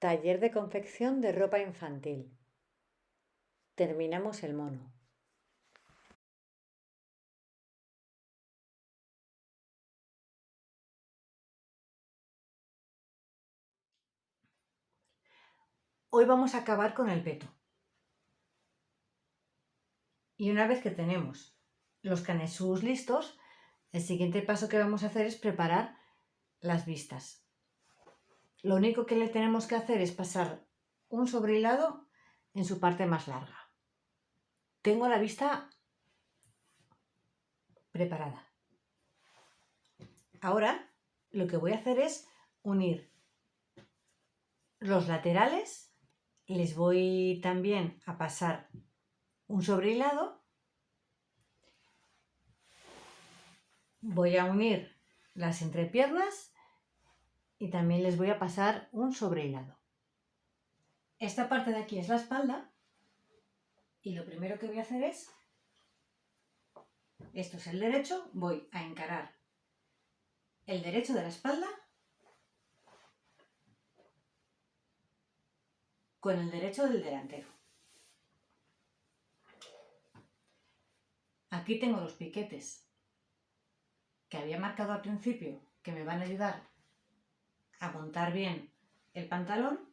Taller de confección de ropa infantil. Terminamos el mono. Hoy vamos a acabar con el peto. Y una vez que tenemos los canesús listos, el siguiente paso que vamos a hacer es preparar las vistas. Lo único que le tenemos que hacer es pasar un sobrehilado en su parte más larga. Tengo la vista preparada. Ahora lo que voy a hacer es unir los laterales, les voy también a pasar un sobrehilado, voy a unir las entrepiernas y también les voy a pasar un sobrehilado. Esta parte de aquí es la espalda y lo primero que voy a hacer es, esto es el derecho, voy a encarar el derecho de la espalda con el derecho del delantero. Aquí tengo los piquetes que había marcado al principio que me van a ayudar a montar bien el pantalón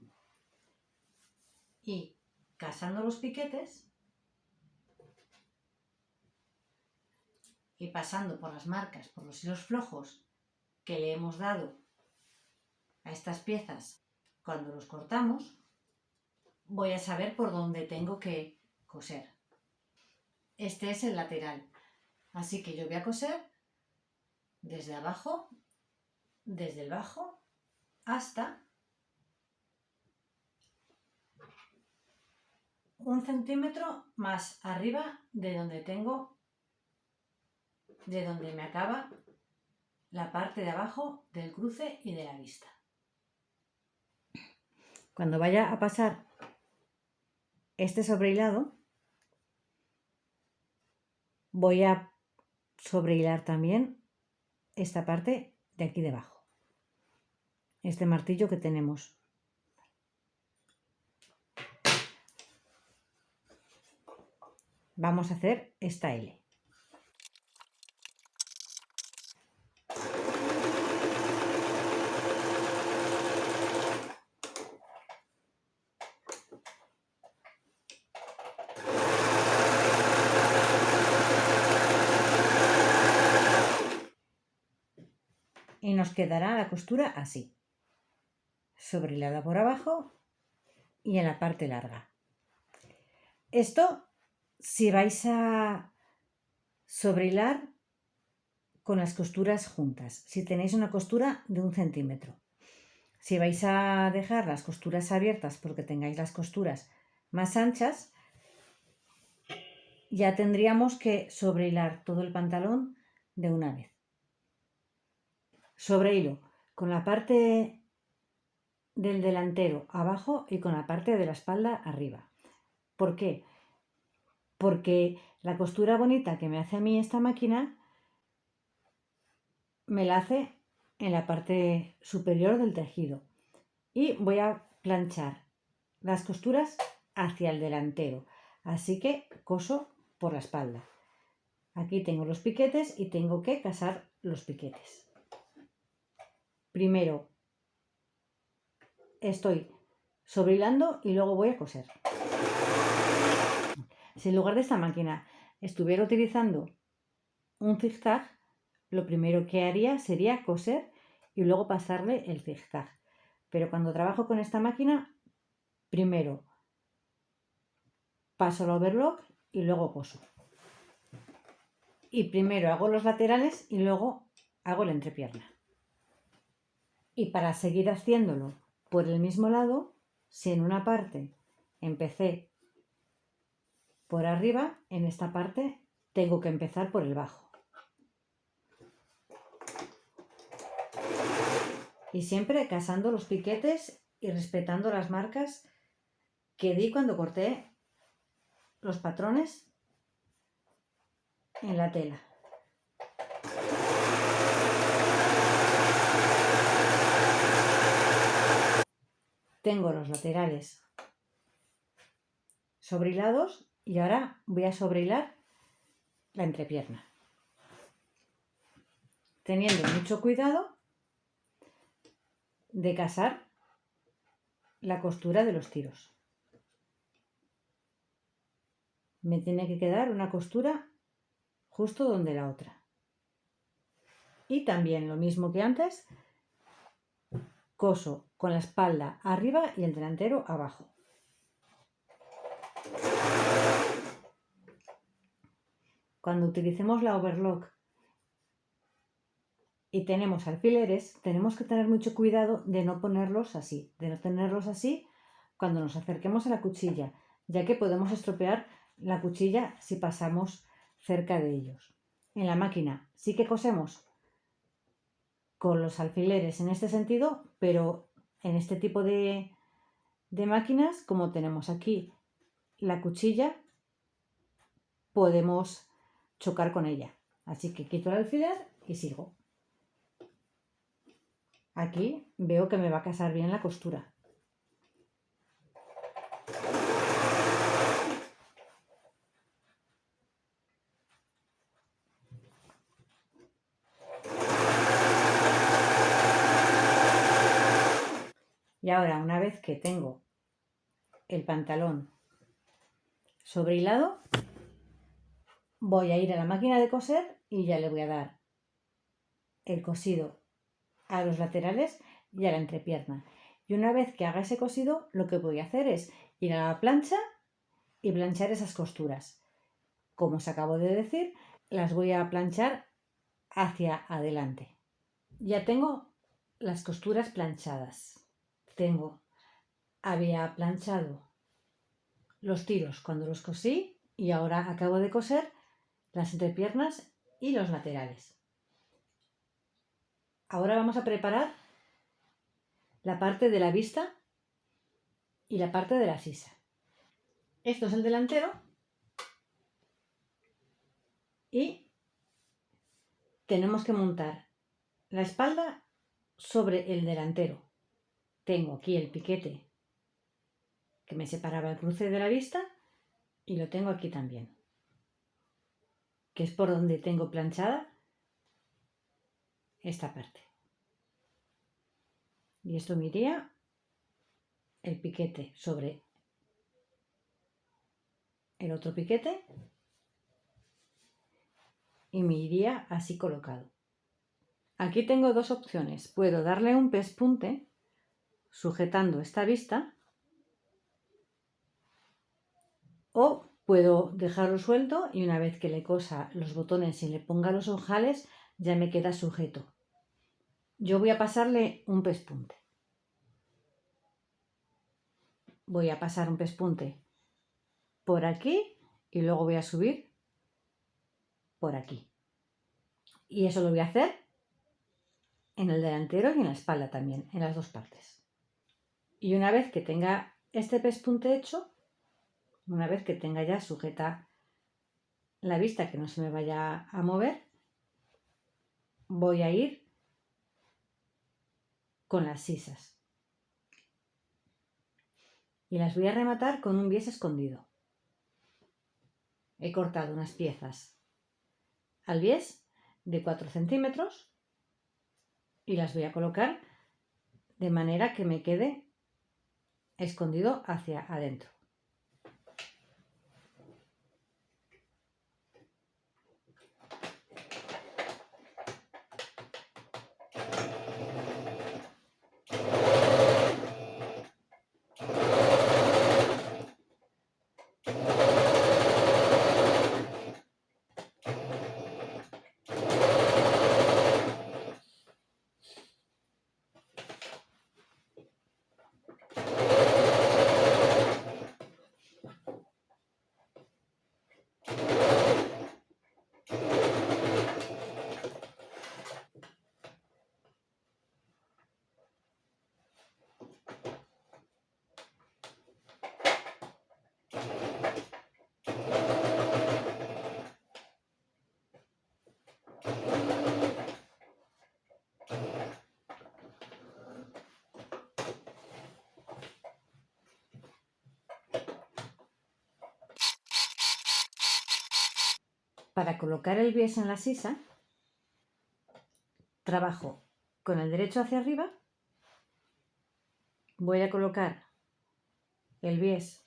y casando los piquetes y pasando por las marcas, por los hilos flojos que le hemos dado a estas piezas cuando los cortamos, voy a saber por dónde tengo que coser. Este es el lateral, así que yo voy a coser desde abajo, desde el bajo hasta 1 centímetro más arriba de donde me acaba la parte de abajo del cruce y de la vista. Cuando vaya a pasar este sobrehilado, voy a sobrehilar también esta parte de aquí debajo, este martillo que tenemos. Vamos a hacer esta L. Y nos quedará la costura así, sobrehilada por abajo y en la parte larga. Esto si vais a sobrehilar con las costuras juntas, si tenéis una costura de 1 centímetro. Si vais a dejar las costuras abiertas porque tengáis las costuras más anchas, ya tendríamos que sobrehilar todo el pantalón de una vez. Sobrehilo con la parte del delantero abajo y con la parte de la espalda arriba. ¿Por qué? Porque la costura bonita que me hace a mí esta máquina me la hace en la parte superior del tejido y voy a planchar las costuras hacia el delantero, así que coso por la espalda. Aquí tengo los piquetes y tengo que casar los piquetes. Primero estoy sobrehilando y luego voy a coser. Si en lugar de esta máquina estuviera utilizando un zigzag, lo primero que haría sería coser y luego pasarle el zigzag. Pero cuando trabajo con esta máquina, primero paso el overlock y luego coso. Y primero hago los laterales y luego hago la entrepierna. Y para seguir haciéndolo por el mismo lado, si en una parte empecé por arriba, en esta parte tengo que empezar por el bajo. Y siempre casando los piquetes y respetando las marcas que di cuando corté los patrones en la tela. Tengo los laterales sobrehilados y ahora voy a sobrehilar la entrepierna, teniendo mucho cuidado de casar la costura de los tiros. Me tiene que quedar una costura justo donde la otra. Y también lo mismo que antes, coso con la espalda arriba y el delantero abajo. Cuando utilicemos la overlock y tenemos alfileres, tenemos que tener mucho cuidado de no ponerlos así, cuando nos acerquemos a la cuchilla, ya que podemos estropear la cuchilla si pasamos cerca de ellos. En la máquina sí que cosemos con los alfileres en este sentido, pero en este tipo de máquinas, como tenemos aquí la cuchilla, podemos chocar con ella. Así que quito el alfiler y sigo. Aquí veo que me va a casar bien la costura. Y ahora, una vez que tengo el pantalón sobrehilado, voy a ir a la máquina de coser y ya le voy a dar el cosido a los laterales y a la entrepierna. Y una vez que haga ese cosido, lo que voy a hacer es ir a la plancha y planchar esas costuras. Como os acabo de decir, las voy a planchar hacia adelante. Ya tengo las costuras planchadas. Había planchado los tiros cuando los cosí y ahora acabo de coser las entrepiernas y los laterales. Ahora vamos a preparar la parte de la vista y la parte de la sisa. Esto es el delantero y tenemos que montar la espalda sobre el delantero. Tengo aquí el piquete que me separaba el cruce de la vista y lo tengo aquí también, que es por donde tengo planchada esta parte. Y esto me iría el piquete sobre el otro piquete y me iría así colocado. Aquí tengo dos opciones. Puedo darle un pespunte sujetando esta vista o puedo dejarlo suelto y una vez que le cosa los botones y le ponga los ojales ya me queda sujeto. Yo voy a pasarle un pespunte. Voy a pasar un pespunte por aquí y luego voy a subir por aquí. Y eso lo voy a hacer en el delantero y en la espalda también, en las dos partes. Y una vez que tenga este pespunte hecho, una vez que tenga ya sujeta la vista, que no se me vaya a mover, voy a ir con las sisas. Y las voy a rematar con un bies escondido. He cortado unas piezas al bies de 4 centímetros y las voy a colocar de manera que me quede escondido hacia adentro. Para colocar el bies en la sisa, trabajo con el derecho hacia arriba, voy a colocar el bies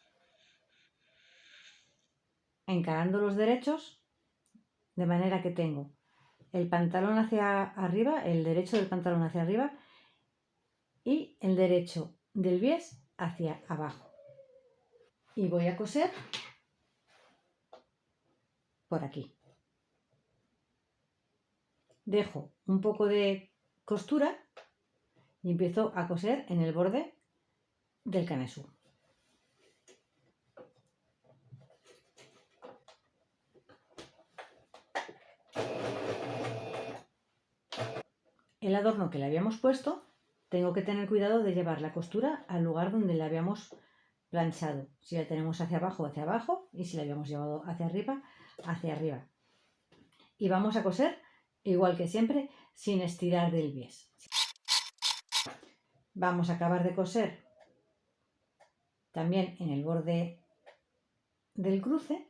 encarando los derechos, de manera que tengo el pantalón hacia arriba, el derecho del pantalón hacia arriba y el derecho del bies hacia abajo. Y voy a coser por aquí. Dejo un poco de costura y empiezo a coser en el borde del canesú. El adorno que le habíamos puesto, tengo que tener cuidado de llevar la costura al lugar donde la habíamos planchado. Si la tenemos hacia abajo, y si la habíamos llevado hacia arriba, hacia arriba. Y vamos a coser igual que siempre, sin estirar del bies. Vamos a acabar de coser también en el borde del cruce.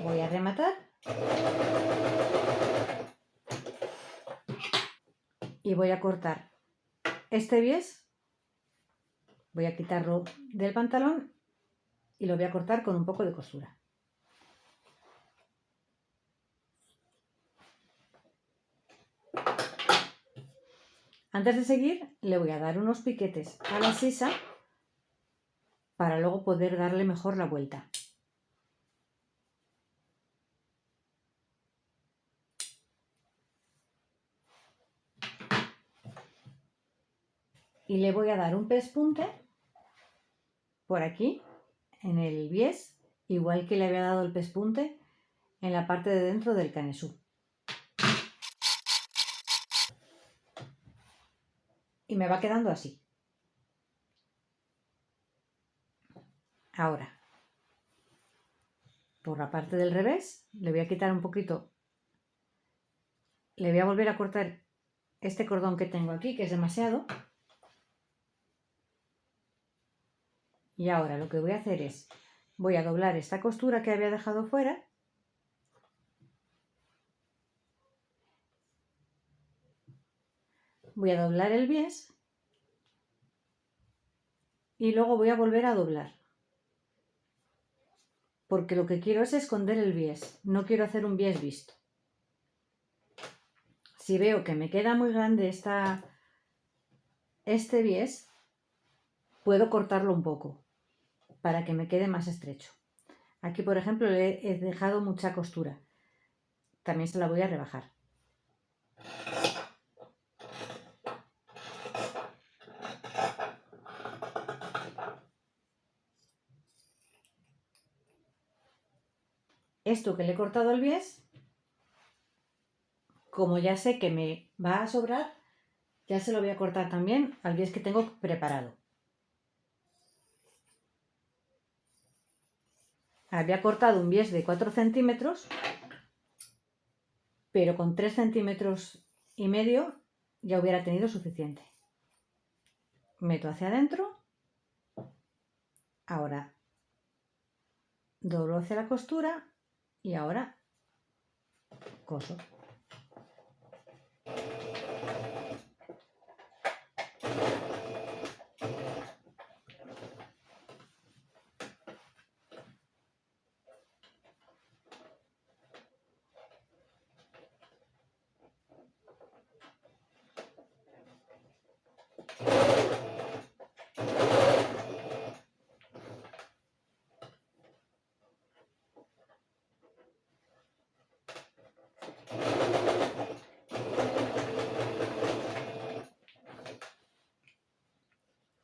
Voy a rematar y voy a cortar este bies, voy a quitarlo del pantalón y lo voy a cortar con un poco de costura. Antes de seguir, le voy a dar unos piquetes a la sisa para luego poder darle mejor la vuelta. Y le voy a dar un pespunte por aquí, en el bies, igual que le había dado el pespunte en la parte de dentro del canesú. Y me va quedando así. Ahora, por la parte del revés, le voy a quitar un poquito, le voy a volver a cortar este cordón que tengo aquí, que es demasiado. Y ahora lo que voy a hacer es, voy a doblar esta costura que había dejado fuera. Voy a doblar el bies y luego voy a volver a doblar. Porque lo que quiero es esconder el bies, no quiero hacer un bies visto. Si veo que me queda muy grande este bies, puedo cortarlo un poco para que me quede más estrecho. Aquí, por ejemplo, le he dejado mucha costura. También se la voy a rebajar. Esto que le he cortado al bies, como ya sé que me va a sobrar, ya se lo voy a cortar también al bies que tengo preparado. Había cortado un bies de 4 centímetros, pero con 3 centímetros y medio ya hubiera tenido suficiente. Meto hacia adentro, ahora doblo hacia la costura y ahora coso.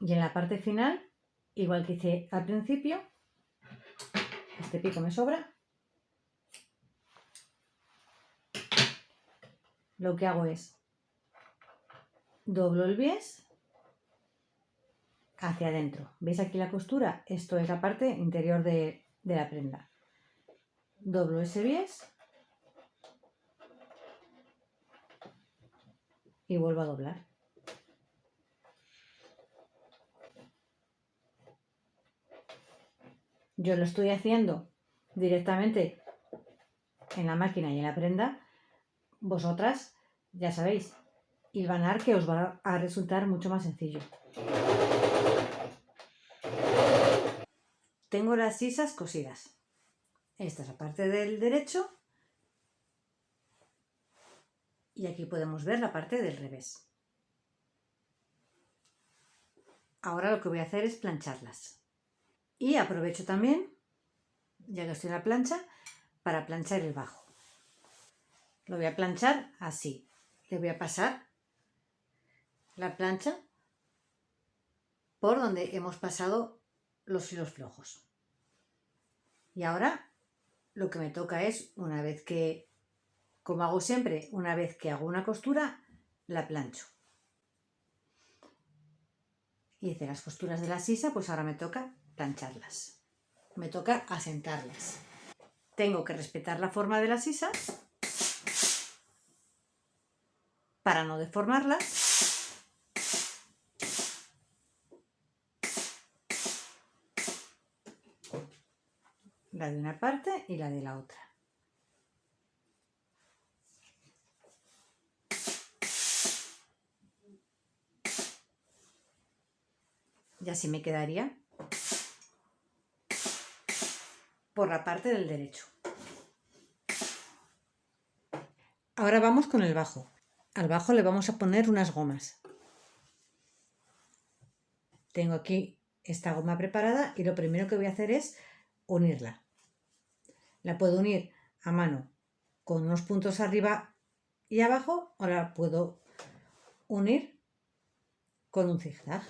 Y en la parte final, igual que hice al principio, este pico me sobra, lo que hago es doblo el bies hacia adentro. ¿Veis aquí la costura? Esto es la parte interior de la prenda. Doblo ese bies y vuelvo a doblar. Yo lo estoy haciendo directamente en la máquina y en la prenda. Vosotras, ya sabéis, hilvanar, que os va a resultar mucho más sencillo. Tengo las sisas cosidas. Esta es la parte del derecho y aquí podemos ver la parte del revés. Ahora lo que voy a hacer es plancharlas. Y aprovecho también, ya que estoy en la plancha, para planchar el bajo. Lo voy a planchar así. Le voy a pasar la plancha por donde hemos pasado los hilos flojos. Y ahora lo que me toca es, una vez que, como hago siempre, una vez que hago una costura, la plancho. Hice las costuras de la sisa, pues ahora me toca plancharlas. Me toca asentarlas. Tengo que respetar la forma de la sisa para no deformarla. La de una parte y la de la otra. Y así me quedaría por la parte del derecho. Ahora vamos con el bajo. Al bajo le vamos a poner unas gomas. Tengo aquí esta goma preparada y lo primero que voy a hacer es unirla. La puedo unir a mano con unos puntos arriba y abajo, o la puedo unir con un zigzag.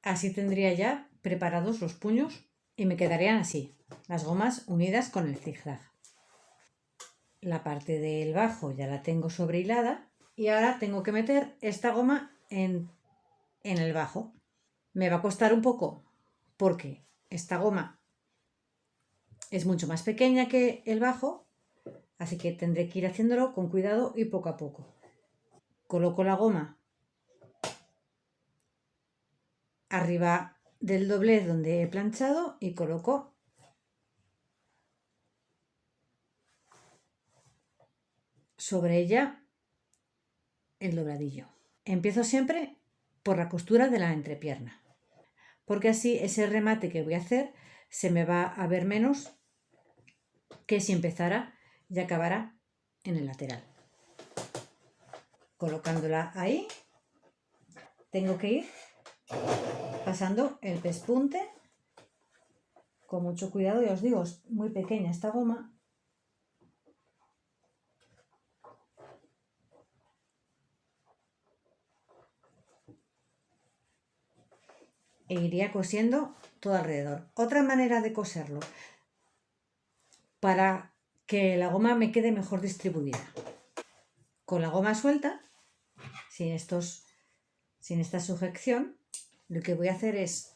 Así tendría ya preparados los puños y me quedarían así, las gomas unidas con el zigzag. La parte del bajo ya la tengo sobrehilada y ahora tengo que meter esta goma en el bajo. Me va a costar un poco porque esta goma es mucho más pequeña que el bajo, así que tendré que ir haciéndolo con cuidado y poco a poco. Coloco la goma arriba del doblez donde he planchado y coloco sobre ella el dobladillo. Empiezo siempre por la costura de la entrepierna, porque así ese remate que voy a hacer se me va a ver menos que si empezara y acabara en el lateral. Colocándola ahí, tengo que ir pasando el pespunte con mucho cuidado. Ya os digo, es muy pequeña esta goma. E iría cosiendo todo alrededor. Otra manera de coserlo para que la goma me quede mejor distribuida. Con la goma suelta, sin esta sujeción, lo que voy a hacer es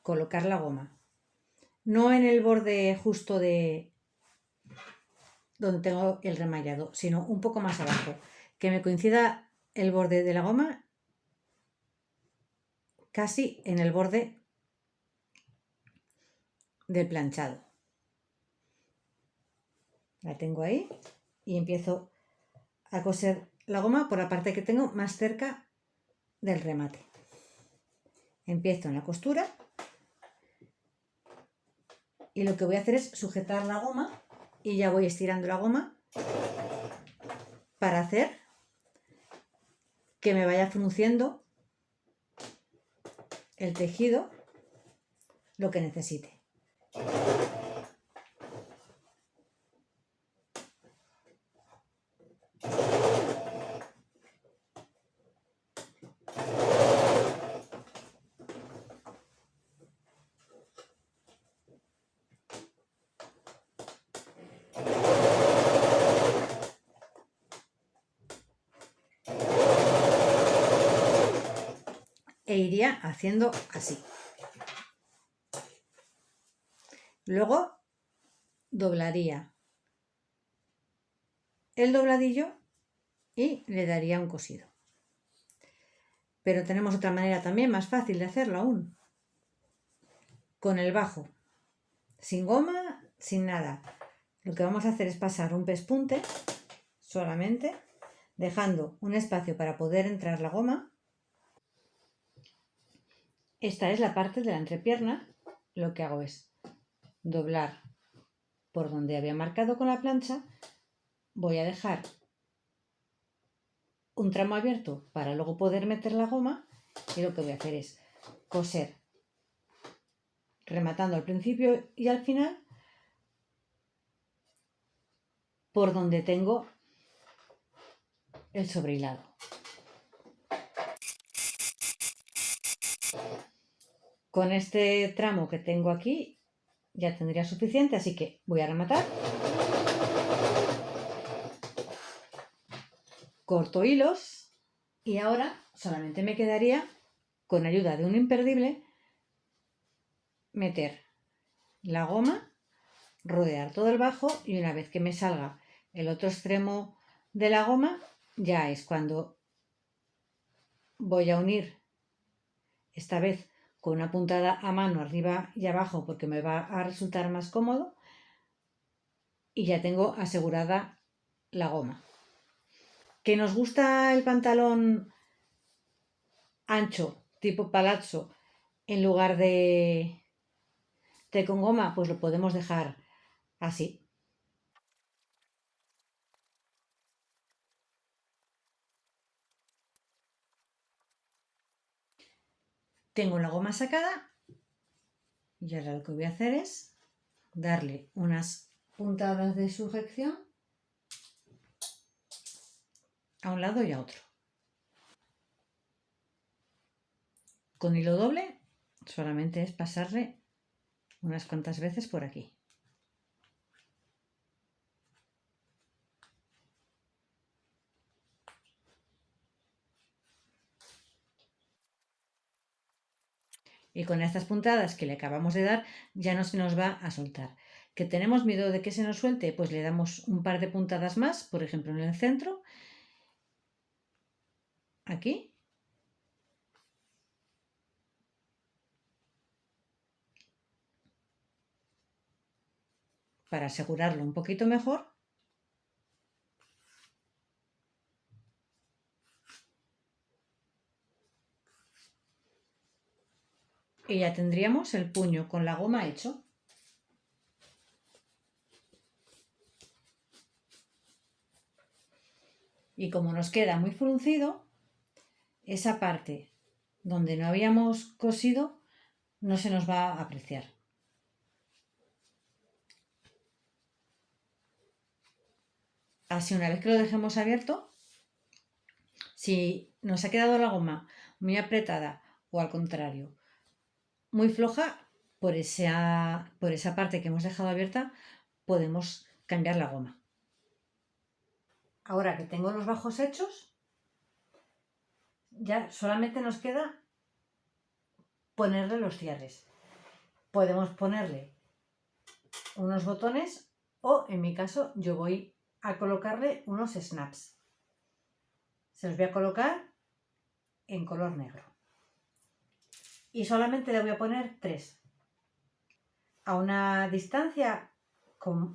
colocar la goma, no en el borde justo de donde tengo el remallado, sino un poco más abajo, que me coincida el borde de la goma casi en el borde del planchado. La tengo ahí y empiezo a coser la goma por la parte que tengo más cerca del remate. Empiezo en la costura y lo que voy a hacer es sujetar la goma y ya voy estirando la goma para hacer que me vaya frunciendo el tejido lo que necesite. E iría haciendo así. Luego doblaría el dobladillo y le daría un cosido. Pero tenemos otra manera también más fácil de hacerlo aún. con el bajo, sin goma, sin nada. Lo que vamos a hacer es pasar un pespunte solamente, dejando un espacio para poder entrar la goma. Esta es la parte de la entrepierna. Lo que hago es doblar por donde había marcado con la plancha. Voy a dejar un tramo abierto para luego poder meter la goma, y lo que voy a hacer es coser rematando al principio y al final por donde tengo el sobrehilado. Con este tramo que tengo aquí ya tendría suficiente, así que voy a rematar. Corto hilos y ahora solamente me quedaría, con ayuda de un imperdible, meter la goma, rodear todo el bajo, y una vez que me salga el otro extremo de la goma, ya es cuando voy a unir, esta vez con una puntada a mano arriba y abajo porque me va a resultar más cómodo, y ya tengo asegurada la goma. ¿Que nos gusta el pantalón ancho, tipo palazzo, en lugar de con goma? Pues lo podemos dejar así. Tengo la goma sacada y ahora lo que voy a hacer es darle unas puntadas de sujeción a un lado y a otro. Con hilo doble solamente es pasarle unas cuantas veces por aquí. Y con estas puntadas que le acabamos de dar ya no se nos va a soltar. ¿Que tenemos miedo de que se nos suelte? Pues le damos un par de puntadas más, por ejemplo en el centro, aquí, para asegurarlo un poquito mejor. Y ya tendríamos el puño con la goma hecho. Y como nos queda muy fruncido, esa parte donde no habíamos cosido no se nos va a apreciar. Así, una vez que lo dejemos abierto, si nos ha quedado la goma muy apretada o al contrario muy floja, por esa parte que hemos dejado abierta podemos cambiar la goma. Ahora que tengo los bajos hechos, ya solamente nos queda ponerle los cierres. Podemos ponerle unos botones o, en mi caso, yo voy a colocarle unos snaps. Se los voy a colocar en color negro. Y solamente le voy a poner 3. A una distancia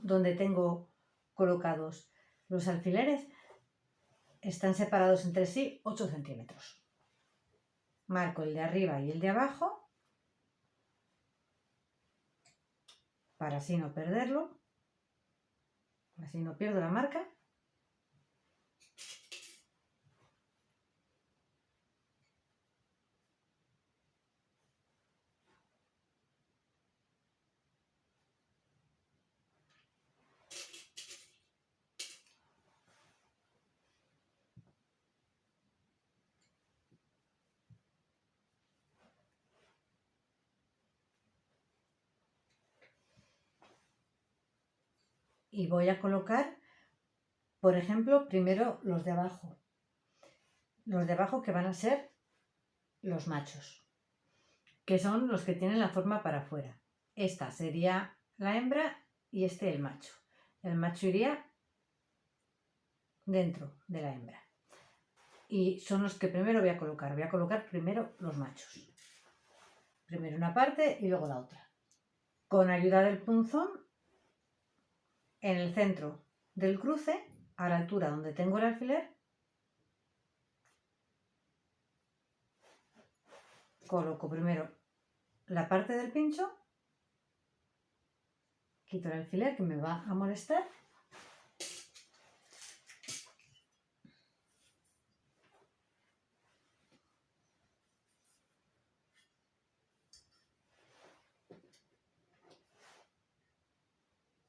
donde tengo colocados los alfileres, están separados entre sí 8 centímetros. Marco el de arriba y el de abajo para así no perderlo, así no pierdo la marca. Y voy a colocar, por ejemplo, primero los de abajo. Los de abajo, que van a ser los machos, que son los que tienen la forma para afuera. Esta sería la hembra y este el macho. El macho iría dentro de la hembra. Y son los que primero voy a colocar. Voy a colocar primero los machos. Primero una parte y luego la otra. con ayuda del punzón en el centro del cruce, a la altura donde tengo el alfiler, coloco primero la parte del pincho, quito el alfiler que me va a molestar,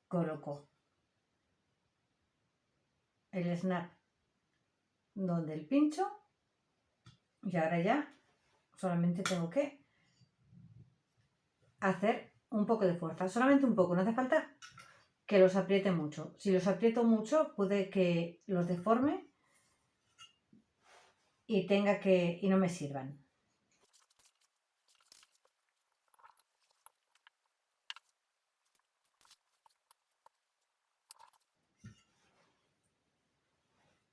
coloco el snap donde el pincho y ahora ya solamente tengo que hacer un poco de fuerza, solamente un poco, no hace falta que los apriete mucho. Si los aprieto mucho puede que los deforme y no me sirvan.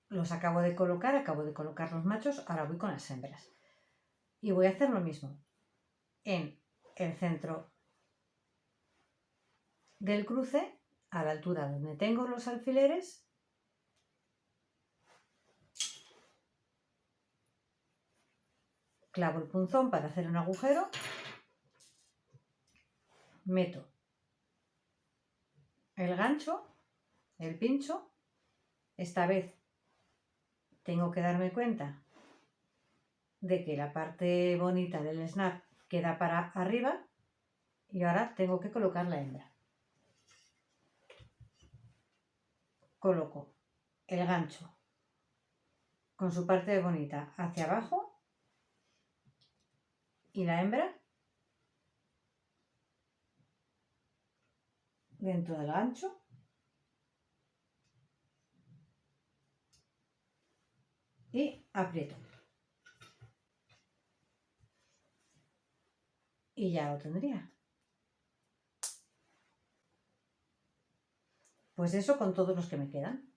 Los acabo de colocar los machos, ahora voy con las hembras. Y voy a hacer lo mismo en el centro del cruce, a la altura donde tengo los alfileres, clavo el punzón para hacer un agujero, meto el gancho, el pincho, esta vez tengo que darme cuenta de que la parte bonita del snap queda para arriba y ahora tengo que colocar la hembra. Coloco el gancho con su parte bonita hacia abajo y la hembra dentro del gancho y aprieto. Y ya lo tendría. Pues eso con todos los que me quedan.